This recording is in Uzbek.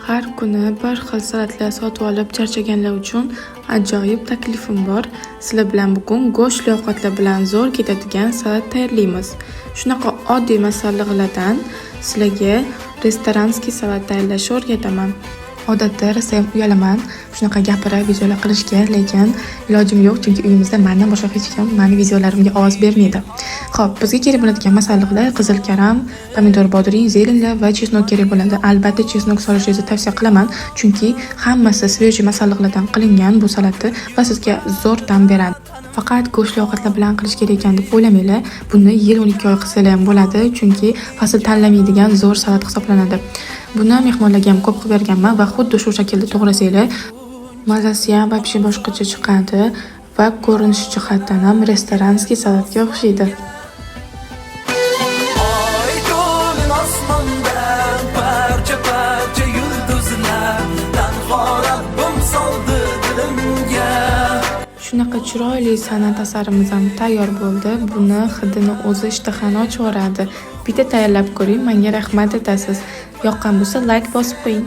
Har kuni bir xil salatlar sotib olib charchaganlar uchun ajoyib taklifim bor. Sizlar bilan bugun go'shtli ovqatlar bilan zo'r ketadigan salat tayyorlaymiz. Shunaqa oddiy masalliqlardan sizlarga restoranskiy salat tayyorlashni o'rgataman. Odatda rosa ham uyalaman shunaqa gapirib videolar qilishga, lekin ilojim yo'q, chunki uyimizda mendan boshqa hech kim meni videolarimga ovoz bermaydi. Xo'p, bizga kerak bo'ladigan masalliqlar qizil karam, pomidor bodring, zelenlar va chesnok kerak bo'ladi. Albatta chesnok solishingizni tavsiya qilaman, chunki hammasi svejiy masalliqlardan qilingan bu salatni va sizga zo'r ta'm beradi. Faqat go'shtli ovqatlar bilan qilish kerak ekan deb o'ylamanglar. Buni yil 12 oy qilsalar ham bo'ladi, chunki fasl tanlamaydigan zo'r salat hisoblanadi. Buni mehmonlarga ham ko'p qilib berganman va xuddi shu shaklda to'g'rasanglar, mazasi ham vobshe boshqacha chiqadi va ko'rinish jihatdan ham restoranskiy salatga o'xshaydi. Shunaqa chiroyli san'at asarimiz ham tayyor bo'ldi. Buni hidini o'zi ishtahani ochib yuboradi. Bitta tayyorlab ko'ring, menga rahmat aytasiz. Yoqqan bo'lsa like bosib qo'ying.